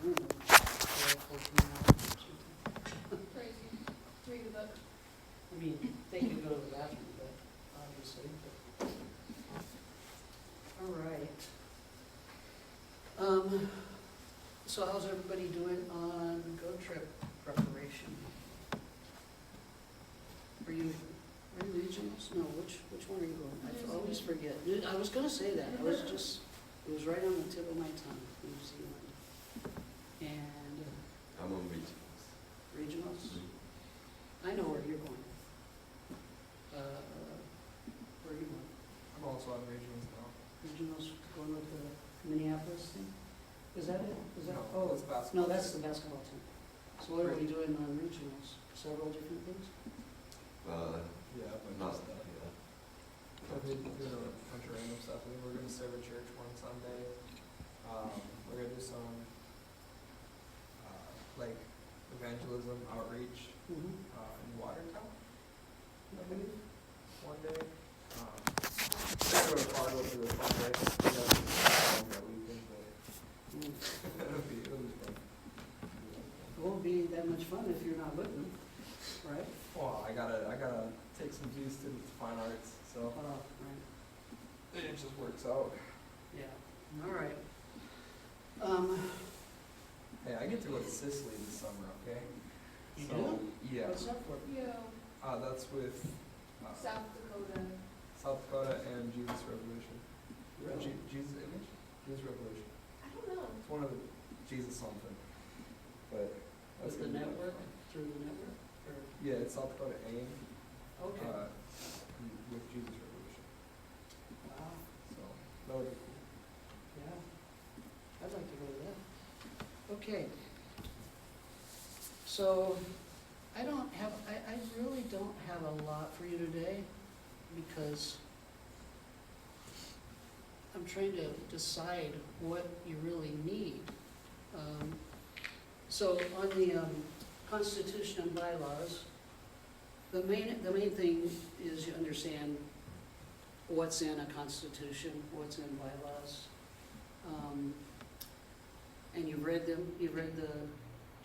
I don't know, 12, 14 hours or something. Crazy. To read the book. I mean, they could go to the bathroom, but obviously. All right. So how's everybody doing on go trip preparation? Are you regionals? No, which one are you going? I always forget. I was gonna say that. It was right on the tip of my tongue, New Zealand. And I'm on regionals. regionals? I know where you're going. Where are you going? I'm also on regionals now. Regionals going with the Minneapolis thing? Is that it? Is that, No, oh, it's basketball. no, that's the basketball team. So what are we doing on regionals? Several different things? Yeah, but Not just that, that. yeah. We're doing a bunch of random stuff. I mean, we're gonna serve a church one Sunday. We're gonna do some like evangelism outreach Mm-hmm. in Watertown, I believe, one day. We're gonna go to Fargo for the fun day. We got that weekend, but it'll be fun. It won't be that much fun if you're not with them, right? Well, I gotta take some Jews students to fine arts, so Right. it just works out. Yeah, all right. Hey, I get to go to Sicily this summer, okay? You So, do? yeah. What's that for? Yo. That's with South Dakota. South Dakota and Jesus Revolution. Really? Jesus Image? Jesus Revolution. I don't know. It's one of the Jesus something. But that's With the gonna be network? fun. Through the network? Or, Yeah, it's South Dakota AIM okay. with Jesus Revolution. Wow, So that would be cool. yeah. I'd like to go to that. Okay. So, I really don't have a lot for you today because I'm trying to decide what you really need. So on the Constitution and bylaws, the main thing is you understand what's in a constitution, what's in bylaws. And you've read them, you've read the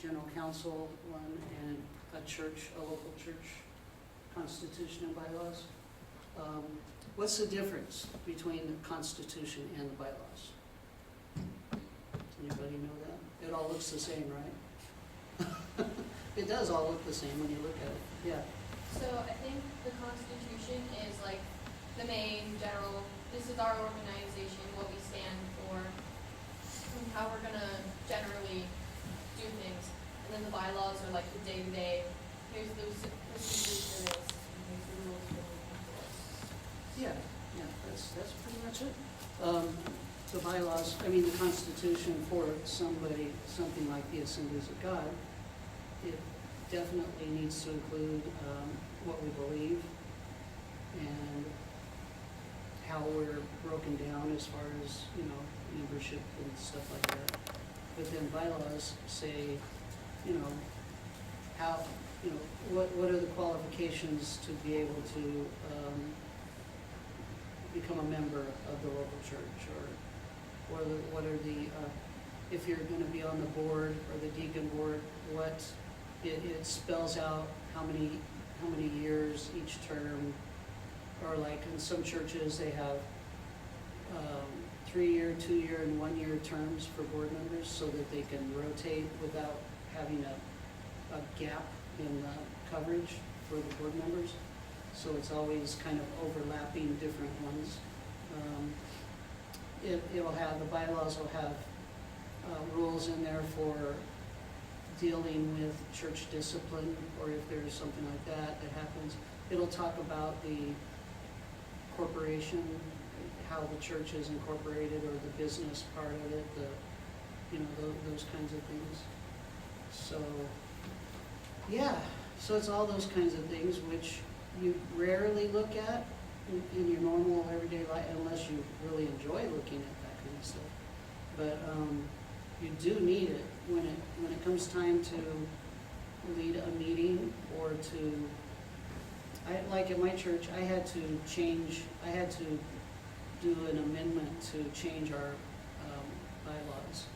general council one and a local church constitution and bylaws. What's the difference between the constitution and the bylaws? Anybody know that? It all looks the same, right? It does all look the same when you look at it, yeah. So I think the Constitution is like the main general, this is our organization, what we stand for, and how we're gonna generally do things. And then the bylaws are like the day-to-day, here's the procedures for this, and here's the rules for this. Yeah, that's pretty much it. The bylaws, I mean, the Constitution for something like the Assemblies of God, it definitely needs to include what we believe and how we're broken down as far as, membership and stuff like that. But then bylaws say, how, what are the qualifications to be able to become a member of the local church, or what are the, if you're gonna be on the board or the deacon board, what, it spells out how many years each term, or like in some churches, they have 3-year, 2-year, and 1-year terms for board members so that they can rotate without having a gap in coverage for the board members. So it's always kind of overlapping different ones. The bylaws will have rules in there for dealing with church discipline, or if there's something like that happens. It'll talk about the corporation, how the church is incorporated, or the business part of it, those kinds of things. So, yeah, so it's all those kinds of things which you rarely look at in your normal everyday life, unless you really enjoy looking at that kind of stuff. But you do need it when it comes time to lead a meeting, or to, like at my church, I had to do an amendment to change our bylaws,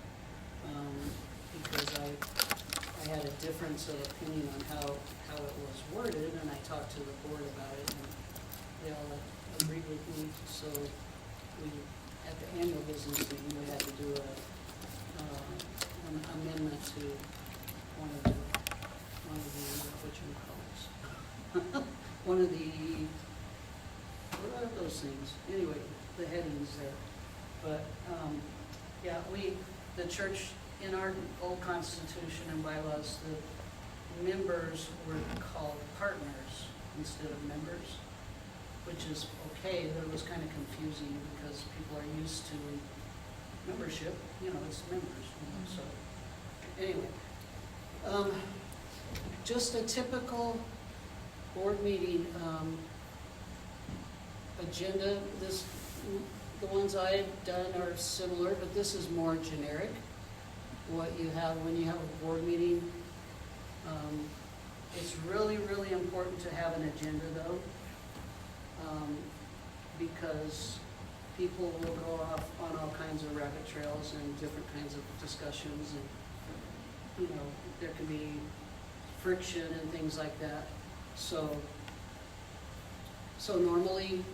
had a difference of opinion on how it was worded, and I talked to the board about it, and they all agreed with me, so we, at the annual business meeting, we had to do an amendment to one of the, one of the, what are those things? Anyway, the headings there. But, yeah, the church, in our old constitution and bylaws, the members were called partners instead of members, which is okay, but it was kind of confusing because people are used to membership, it's members, so. Anyway, just a typical board meeting agenda. The ones I've done are similar, but this is more generic. What you have when you have a board meeting. It's really, really important to have an agenda though, because people will go off on all kinds of rabbit trails and different kinds of discussions, and there can be friction and things like that. So normally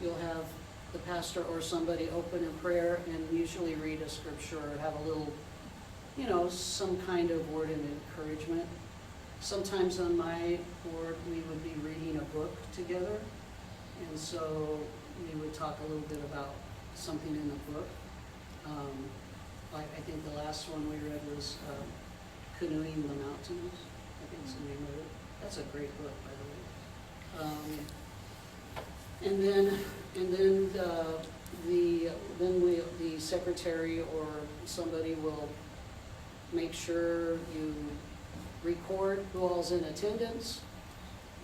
you'll have the pastor or somebody open in prayer and usually read a scripture or have a little, some kind of word of encouragement. Sometimes on my board we would be reading a book together, and so we would talk a little bit about something in the book. Like I think the last one we read was Canoeing the Mountains, I think is the name of it. That's a great book, by the way. The secretary or somebody will make sure you record who all's in attendance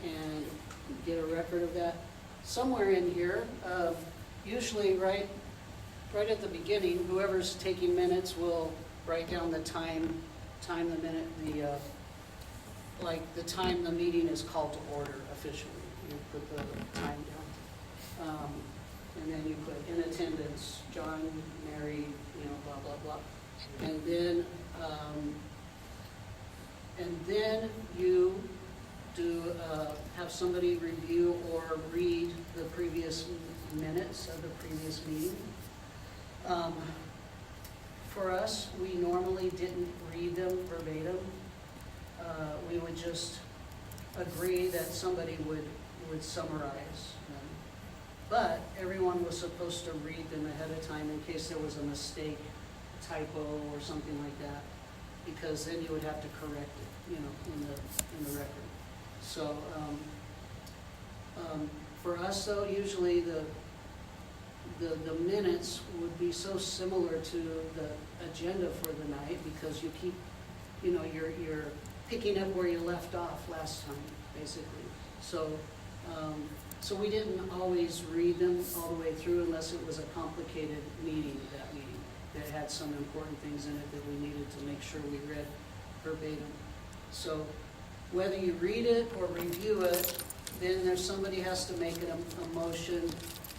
and get a record of that. Somewhere in here, usually right at the beginning, whoever's taking minutes will write down the time the minute, the time the meeting is called to order officially. You put the time down. And then you put in attendance, John, Mary, blah, blah, blah. And then you do have somebody review or read the previous minutes of the previous meeting. For us, we normally didn't read them verbatim. We would just agree that somebody would summarize them. But everyone was supposed to read them ahead of time in case there was a mistake, typo, or something like that, because then you would have to correct it, in the record. So for us, though, usually the minutes would be so similar to the agenda for the night because you keep, you're picking up where you left off last time, basically. So we didn't always read them all the way through unless it was a complicated meeting, that had some important things in it that we needed to make sure we read verbatim. So whether you read it or review it, then somebody has to make a motion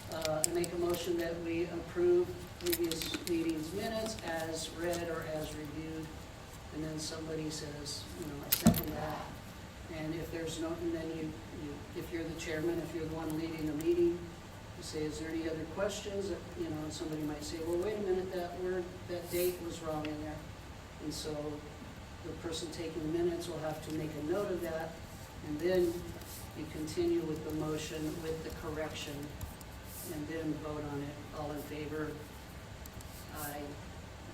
that we approve previous meetings minutes as read or as reviewed. And then somebody says, I second that. And if there's no, and then you if you're the chairman, if you're the one leading the meeting, you say, is there any other questions? And somebody might say, well, wait a minute, that date was wrong in there. And so the person taking the minutes will have to make a note of that, and then you continue with the motion with the correction, and then vote on it. All in favor, aye,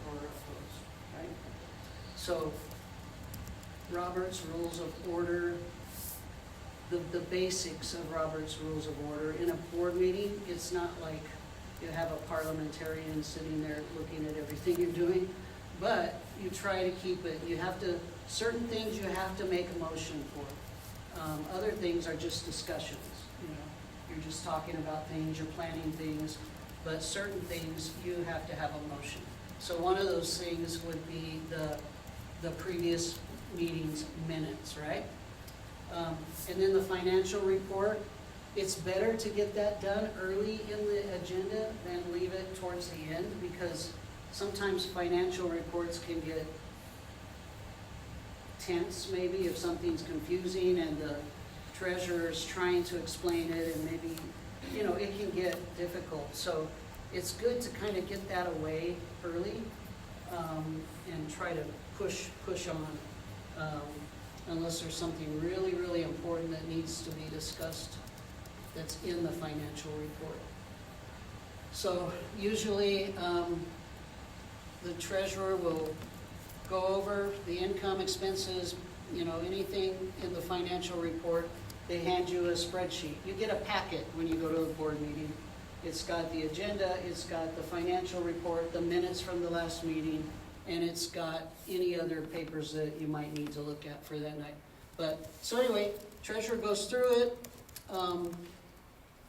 or opposed, right? So Robert's Rules of Order, the basics of Robert's Rules of Order. In a board meeting, it's not like you have a parliamentarian sitting there looking at everything you're doing, but you try to keep it. Certain things you have to make a motion for. Other things are just discussions. You're just talking about things, you're planning things, but certain things you have to have a motion. So one of those things would be the previous meeting's minutes, right? And then the financial report, it's better to get that done early in the agenda than leave it towards the end, because sometimes financial reports can get tense maybe if something's confusing and the treasurer's trying to explain it, and maybe, you know, it can get difficult. So it's good to kind of get that away early, and try to push on, unless there's something really, really important that needs to be discussed that's in the financial report. So usually, the treasurer will go over the income, expenses, you know, anything in the financial report. They hand you a spreadsheet. You get a packet when you go to a board meeting. It's got the agenda, it's got the financial report, the minutes from the last meeting, and it's got any other papers that you might need to look at for that night. But, so anyway, treasurer goes through it.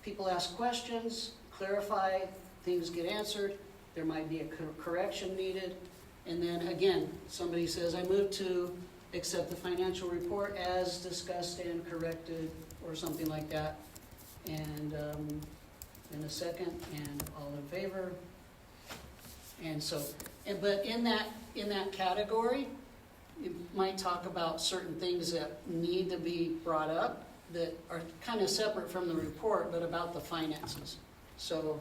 People ask questions, clarify, things get answered. There might be a correction needed. And then again, somebody says, I move to accept the financial report as discussed and corrected, or something like that. And in a second, and all in favor. And so, but in that category, you might talk about certain things that need to be brought up that are kind of separate from the report, but about the finances. So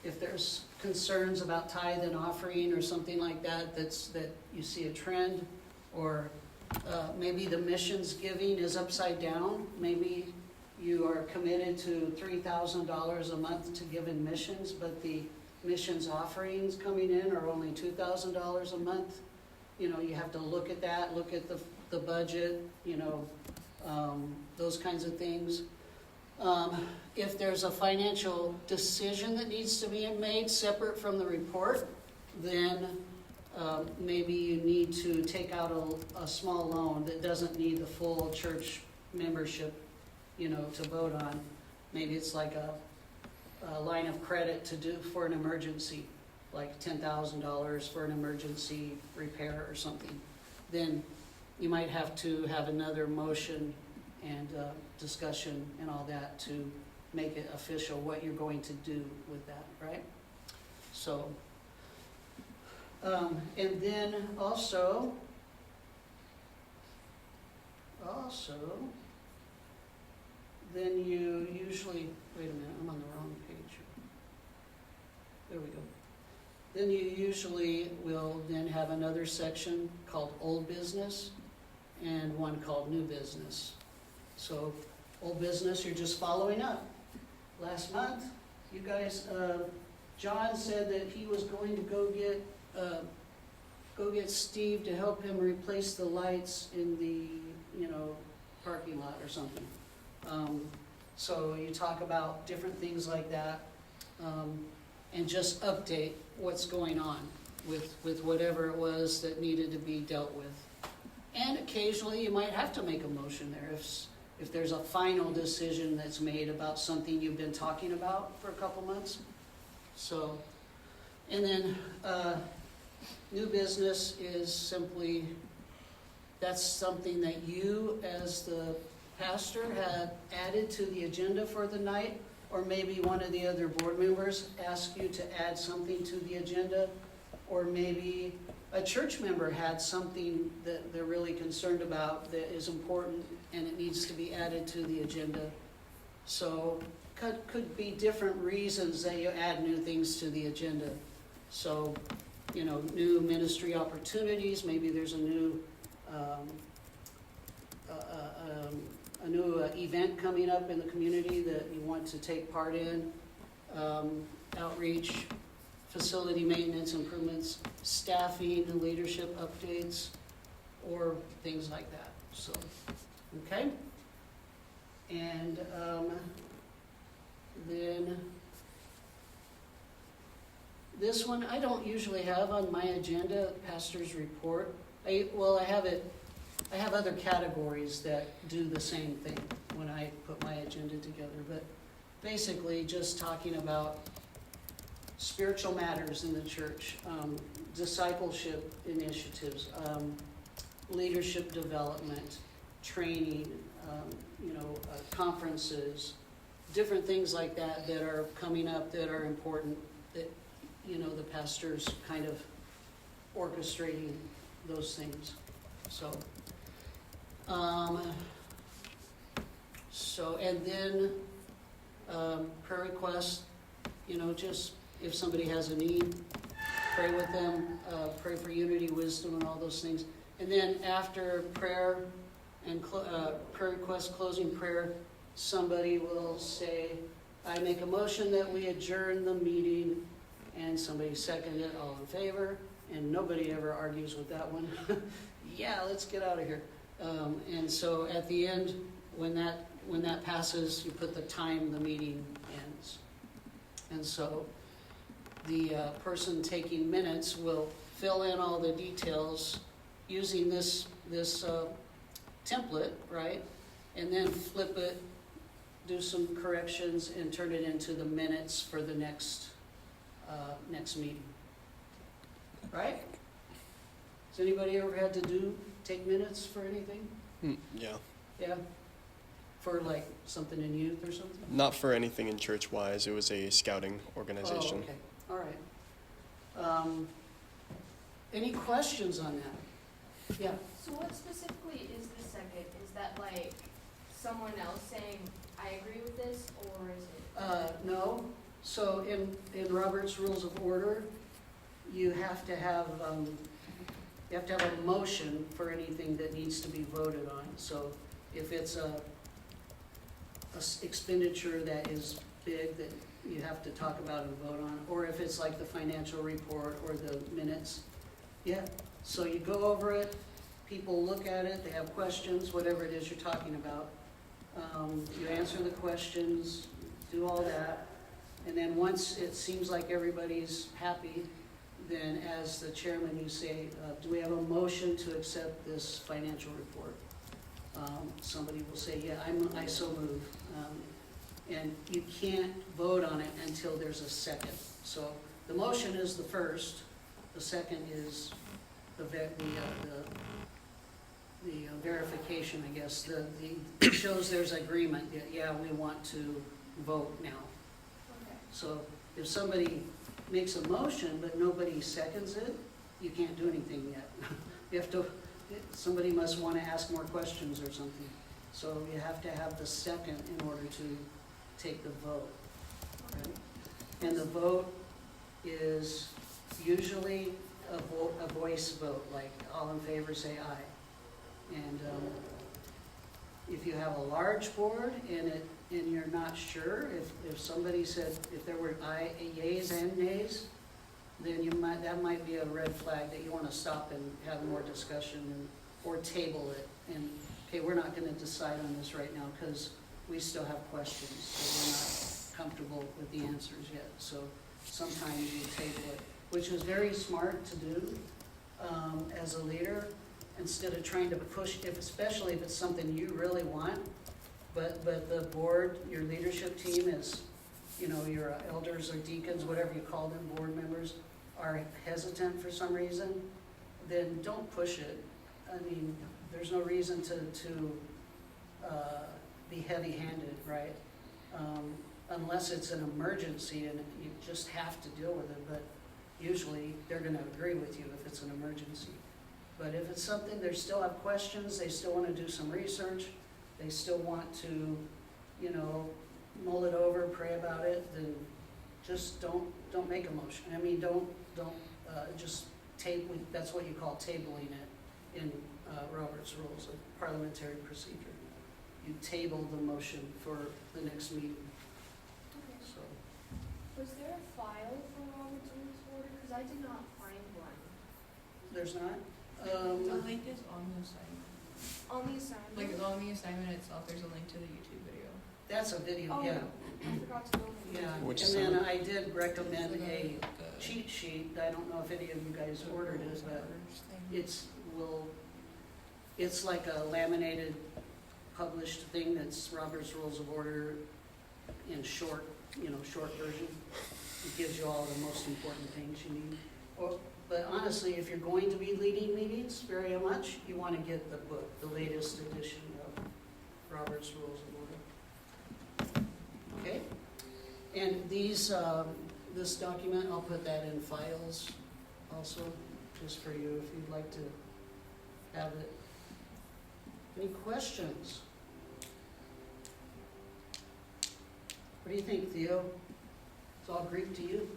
if there's concerns about tithe and offering or something like that, that you see a trend, or maybe the missions giving is upside down. Maybe you are committed to $3,000 a month to give in missions, but the missions offerings coming in are only $2,000 a month. You know, you have to look at that, look at the budget, you know, those kinds of things. If there's a financial decision that needs to be made separate from the report, then maybe you need to take out a small loan that doesn't need the full church membership, you know, to vote on. Maybe it's like a line of credit to do for an emergency, like $10,000 for an emergency repair or something. Then you might have to have another motion and discussion and all that to make it official what you're going to do with that, right? So, and then also, then you usually, wait a minute, I'm on the wrong page. There we go. Then you usually will then have another section called old business and one called new business. So old business, you're just following up. Last month, you guys, John said that he was going to go get Steve to help him replace the lights in the, you know, parking lot or something. So you talk about different things like that, and just update what's going on with whatever it was that needed to be dealt with. And occasionally you might have to make a motion there if there's a final decision that's made about something you've been talking about for a couple months. So, and then new business is simply, that's something that you as the pastor had added to the agenda for the night, or maybe one of the other board members asked you to add something to the agenda, or maybe a church member had something that they're really concerned about that is important and it needs to be added to the agenda. So could be different reasons that you add new things to the agenda. So, you know, new ministry opportunities, maybe there's a new event coming up in the community that you want to take part in, outreach, facility maintenance improvements, staffing and leadership updates, or things like that. So, okay? And then this one I don't usually have on my agenda, pastor's report. I have other categories that do the same thing when I put my agenda together, but basically just talking about spiritual matters in the church, discipleship initiatives, leadership development, training, conferences, different things like that that are coming up that are important, that, the pastor's kind of orchestrating those things. So, So, and then, prayer requests, just if somebody has a need, pray with them, pray for unity, wisdom, and all those things. And then after prayer and prayer request, closing prayer, somebody will say, I make a motion that we adjourn the meeting, and somebody seconded it, all in favor, and nobody ever argues with that one. Yeah, let's get out of here. And so at the end, when that passes, you put the time the meeting ends. And so the person taking minutes will fill in all the details using this template, right? And then flip it, do some corrections, and turn it into the minutes for the next meeting. Right? Has anybody ever had to take minutes for anything? Yeah. Yeah? For like something in youth or something? Not for anything in church-wise. It was a scouting organization. Oh, okay. All right. Any questions on that? Yeah. So what specifically is the second? Is that like someone else saying, I agree with this, or is it? No. So in Robert's Rules of Order, you have to have a motion for anything that needs to be voted on. So if it's a expenditure that is big that you have to talk about and vote on, or if it's like the financial report or the minutes, yeah. So you go over it, people look at it, they have questions, whatever it is you're talking about. You answer the questions, do all that, and then once it seems like everybody's happy, then as the chairman, you say, do we have a motion to accept this financial report? Somebody will say, yeah, I so move. And you can't vote on it until there's a second. So the motion is the first, the second is the verification, I guess. It shows there's agreement that, yeah, we want to vote now. Okay. So if somebody makes a motion but nobody seconds it, you can't do anything yet. You have to, somebody must want to ask more questions or something. So you have to have the second in order to take the vote. Right? And the vote is usually a voice vote, like all in favor say aye. And if you have a large board and you're not sure, if somebody said, if there were yeas and nays, then that might be a red flag that you want to stop and have more discussion or table it. And okay, we're not going to decide on this right now because we still have questions, so we're not comfortable with the answers yet. So sometimes you table it, which is very smart to do as a leader, instead of trying to push, especially if it's something you really want, but the board, your leadership team is, your elders or deacons, whatever you call them, board members, are hesitant for some reason, then don't push it. I mean, there's no reason to be heavy-handed, right? Unless it's an emergency and you just have to deal with it, but usually they're going to agree with you if it's an emergency. But if it's something, they still have questions, they still want to do some research, they still want to, mull it over, pray about it, then just don't make a motion. I mean, don't just table. That's what you call tabling it in Robert's Rules of Parliamentary Procedure. You table the motion for the next meeting. Okay. So Was there a file for Robert's Rules of Order? Because I did not find one. there's not. The link is on the assignment. On the assignment? Like on the assignment itself, there's a link to the YouTube video. That's a video, Oh, yeah. I forgot to go. Yeah, Which and then assignment? I did recommend For a the cheat sheet. I don't know if any of you guys ordered it, but it's like a laminated, published thing that's Robert's Rules of Order in short version. It gives you all the most important things you need. But honestly, if you're going to be leading meetings very much, you want to get the book, the latest edition of Robert's Rules of Order. Okay? And this document, I'll put that in files also, just for you if you'd like to have it. Any questions? What do you think, Theo? It's all Greek to you?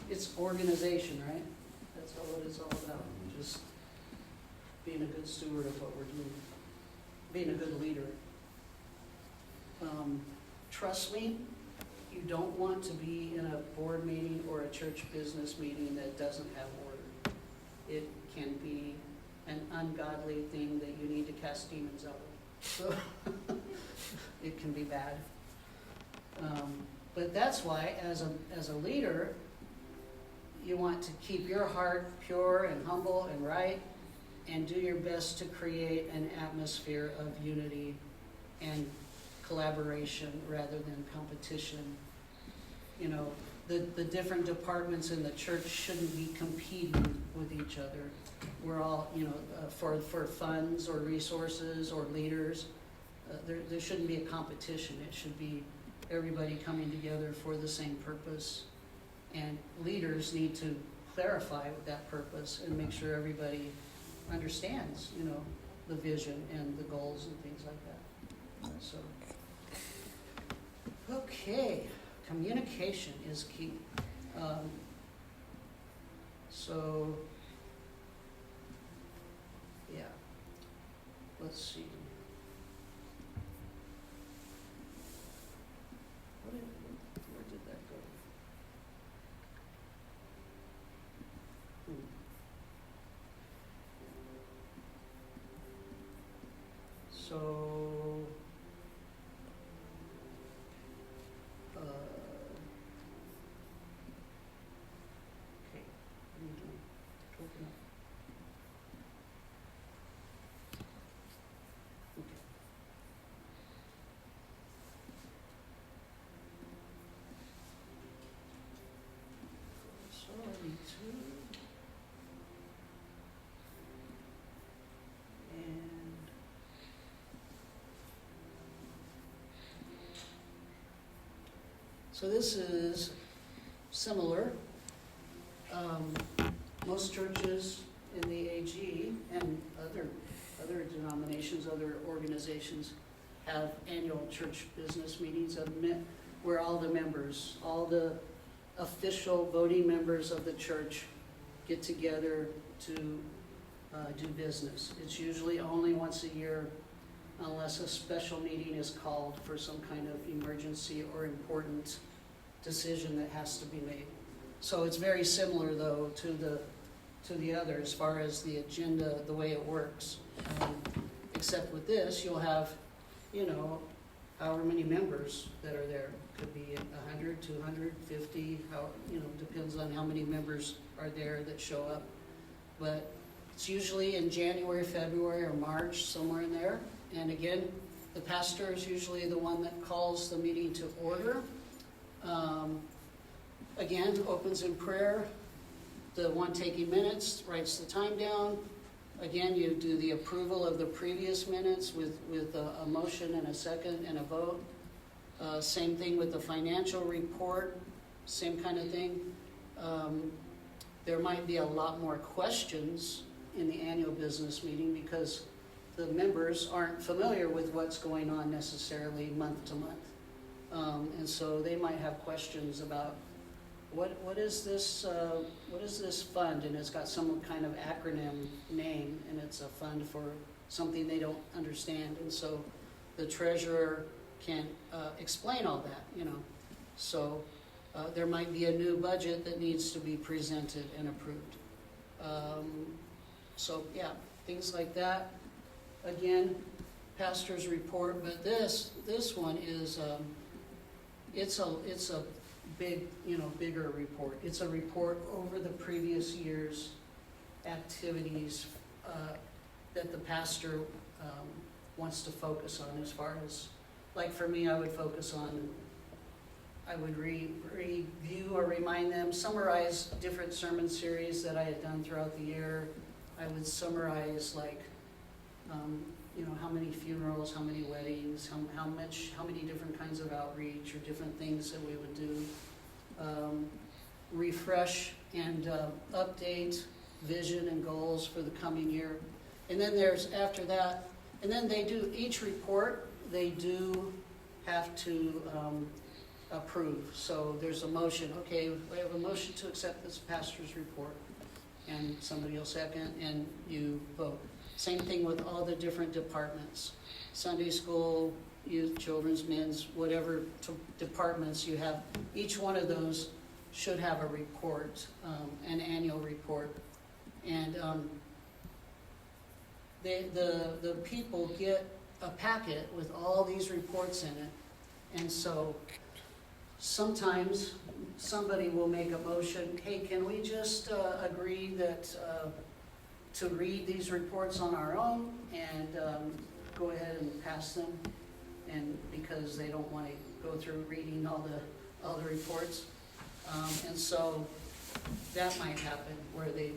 It's organization, right? That's all what it's all about, just being a good steward of what we're doing, being a good leader. Trust me, you don't want to be in a board meeting or a church business meeting that doesn't have order. It can be an ungodly thing that you need to cast demons out of. So it can be bad. But that's why, as a leader, you want to keep your heart pure and humble and right, and do your best to create an atmosphere of unity and collaboration rather than competition. You know, the different departments in the church shouldn't be competing with each other. We're all, you know, for funds or resources or leaders, there shouldn't be a competition. It should be everybody coming together for the same purpose. And leaders need to clarify that purpose and make sure everybody understands, you know, the vision and the goals and things like that. So, okay, communication is key. So, yeah, let's see. Where did that go? So, okay, what are you doing? Talking up. Okay. So I need to. And so this is similar. Most churches in the AG and other denominations, other organizations have annual church business meetings where all the members, all the official voting members of the church get together to do business. It's usually only once a year unless a special meeting is called for some kind of emergency or important decision that has to be made. So it's very similar, though, to the other as far as the agenda, the way it works. Except with this, you'll have, you know, however many members that are there. Could be 100, 250, how, you know, depends on how many members are there that show up. But it's usually in January, February, or March, somewhere in there. And again, the pastor is usually the one that calls the meeting to order. Again, opens in prayer. The one taking minutes writes the time down. Again, you do the approval of the previous minutes with a motion and a second and a vote. Same thing with the financial report, same kind of thing. There might be a lot more questions in the annual business meeting because the members aren't familiar with what's going on necessarily month to month. And so they might have questions about what is this fund, and it's got some kind of acronym name, and it's a fund for something they don't understand, and so the treasurer can explain all that, you know. So there might be a new budget that needs to be presented and approved. So yeah, things like that. Again, pastor's report, but this one is it's a big, you know, bigger report. It's a report over the previous year's activities that the pastor wants to focus on. As far as, like for me, I would focus on, I would review or remind them, summarize different sermon series that I had done throughout the year. I would summarize, like, you know, how many funerals, how many weddings, how many different kinds of outreach or different things that we would do. Refresh and update vision and goals for the coming year. And then there's, after that, and then they do, each report, they do have to approve. So there's a motion, okay, we have a motion to accept this pastor's report. And somebody will second, and you vote. Same thing with all the different departments. Sunday school, youth, children's, men's, whatever departments you have. Each one of those should have a report, an annual report. And the people get a packet with all these reports in it. And so sometimes somebody will make a motion, hey, can we just agree that to read these reports on our own and go ahead and pass them? And because they don't want to go through reading all the reports. And so that might happen where they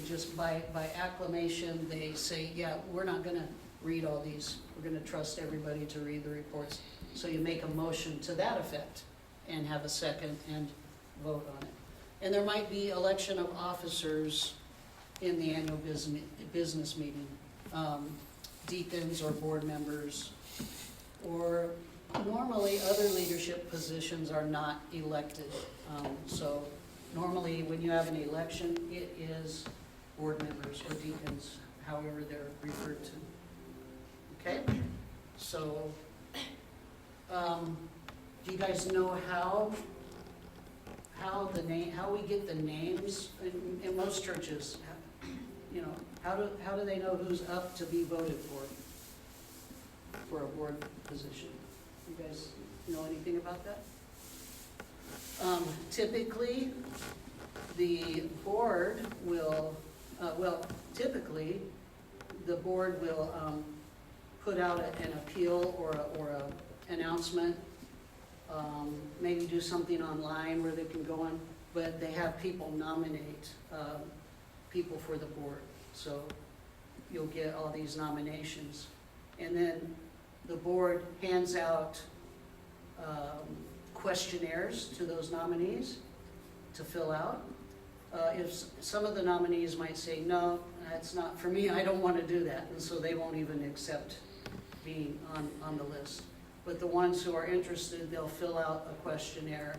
just by acclamation, they say, yeah, we're not going to read all these. We're going to trust everybody to read the reports. So you make a motion to that effect and have a second and vote on it. And there might be election of officers in the annual business meeting, deacons or board members, or normally other leadership positions are not elected. So normally when you have an election, it is board members or deacons, however they're referred to. Okay? So do you guys know how we get the names in most churches? You know, how do they know who's up to be voted for a board position? You guys know anything about that? Typically, the board will, typically, the board will put out an appeal or a announcement, maybe do something online where they can go on, but they have people nominate people for the board. So you'll get all these nominations. And then the board hands out questionnaires to those nominees to fill out. If some of the nominees might say, no, that's not for me, I don't want to do that, and so they won't even accept being on the list. But the ones who are interested, they'll fill out a questionnaire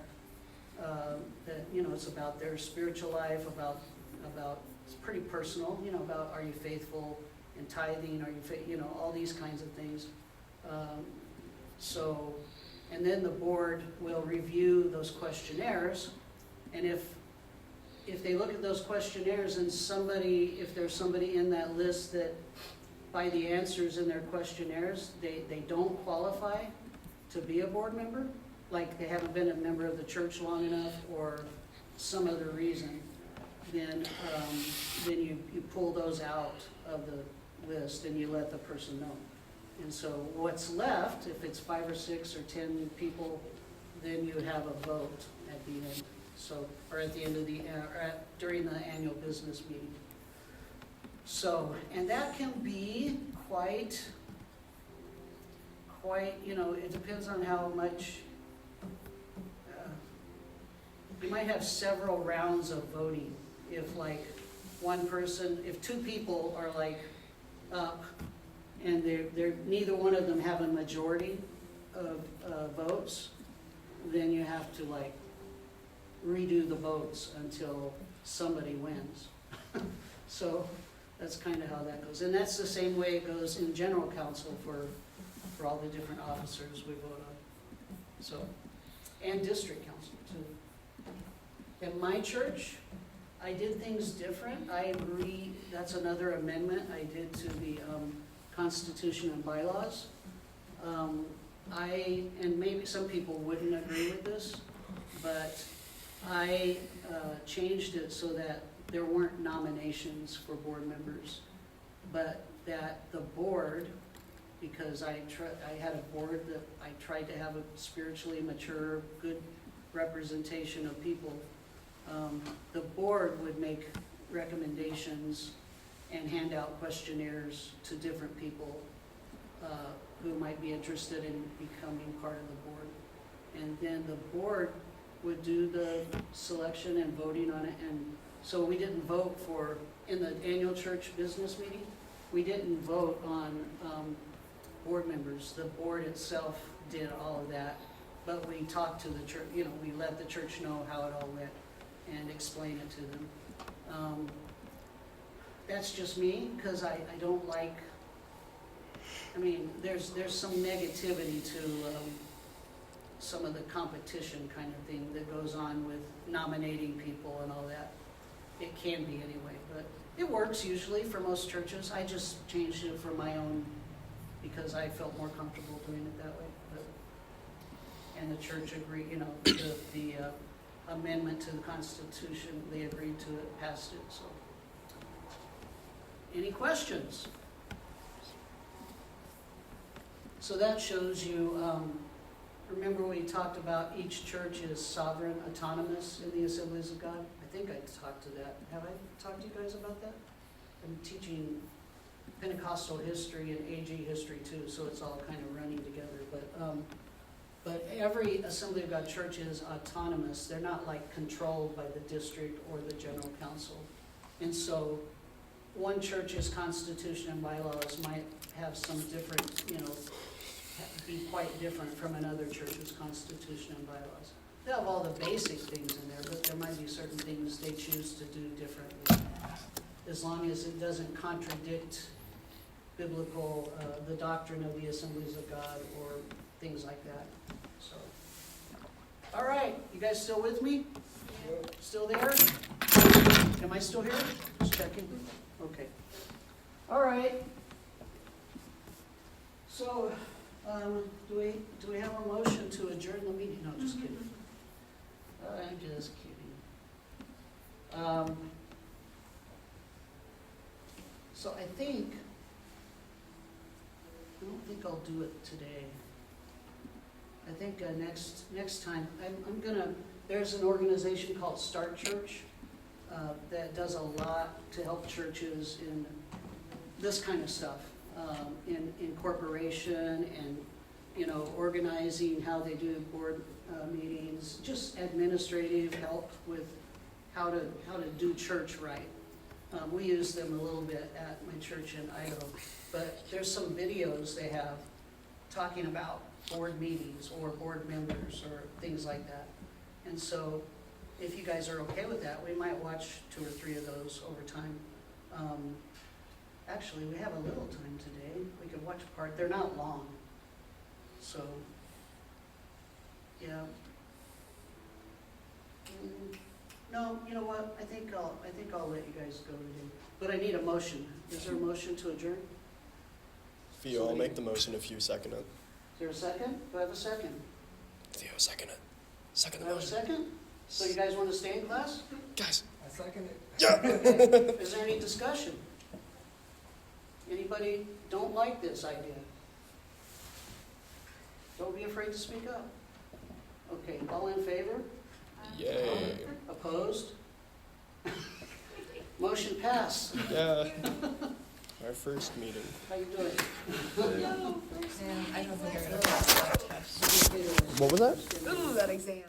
that, you know, it's about their spiritual life, about it's pretty personal, you know, about are you faithful in tithing, are you, you know, all these kinds of things. And then the board will review those questionnaires, and if they look at those questionnaires and if there's somebody in that list that by the answers in their questionnaires, they don't qualify to be a board member, like they haven't been a member of the church long enough or some other reason, then you pull those out of the list and you let the person know. And so what's left, if it's 5 or 6 or 10 people, then you have a vote at the end. So, or at the end of during the annual business meeting. So, and that can be quite, you know, it depends on how much, you might have several rounds of voting. If like if 2 people are like up, and they're neither one of them have a majority of votes, then you have to like redo the votes until somebody wins. So that's kind of how that goes. And that's the same way it goes in general council for all the different officers we vote on. So, and district council too. In my church, I did things different. I agree, that's another amendment I did to the Constitution and bylaws. And maybe some people wouldn't agree with this, but I changed it so that there weren't nominations for board members, but that the board, because I had a board that I tried to have a spiritually mature, good representation of people, the board would make recommendations and hand out questionnaires to different people who might be interested in becoming part of the board. And then the board would do the selection and voting on it. And so we didn't vote in the annual church business meeting, we didn't vote on board members. The board itself did all of that, but we talked to the church, you know, we let the church know how it all went and explain it to them. That's just me, because I don't like, I mean, there's some negativity to some of the competition kind of thing that goes on with nominating people and all that. It can be anyway, but it works usually for most churches. I just changed it for my own because I felt more comfortable doing it that way. But, and the church agreed, you know, the amendment to the Constitution, they agreed to it, passed it, so. Any questions? So that shows you, remember we talked about each church is sovereign, autonomous in the Assemblies of God? I think I talked to that. Have I talked to you guys about that? I'm teaching Pentecostal history and AG history too, so it's all kind of running together. But every Assembly of God church is autonomous. They're not like controlled by the district or the general council. And so one church's constitution and bylaws might have some different, you know, be quite different from another church's constitution and bylaws. They have all the basic things in there, but there might be certain things they choose to do differently, as long as it doesn't contradict biblical, the doctrine of the Assemblies of God or things like that. So, all right, you guys still with me? Still there? Am I still here? Just checking. Okay. All right. So, do we have a motion to adjourn the meeting? No, just kidding. I'm just kidding. So I don't think I'll do it today. I think next time, I'm gonna, there's an organization called Start Church that does a lot to help churches in this kind of stuff, in incorporation and, you know, organizing how they do board meetings, just administrative help with how to do church right. We use them a little bit at my church in Idaho, but there's some videos they have talking about board meetings or board members or things like that. And so if you guys are okay with that, we might watch 2 or 3 of those over time. Actually, we have a little time today. We could watch part. They're not long. So, yeah. No, you know what? I think I'll let you guys go today. But I need a motion. Is there a motion to adjourn? Theo, I'll make the motion if you second it. Is there a second? Do I have a second? Theo, second it. Second Do the I have a motion. second? So you guys want to stay in class? Guys. I second it. Yeah. Okay. Is there any discussion? Anybody don't like this idea? Don't be afraid to speak up. Okay, all in favor? Yay. Opposed? Motion passed. Yeah. Our first meeting. How you doing? And I don't think I'm gonna pass that test. What was that? Ooh, that exam.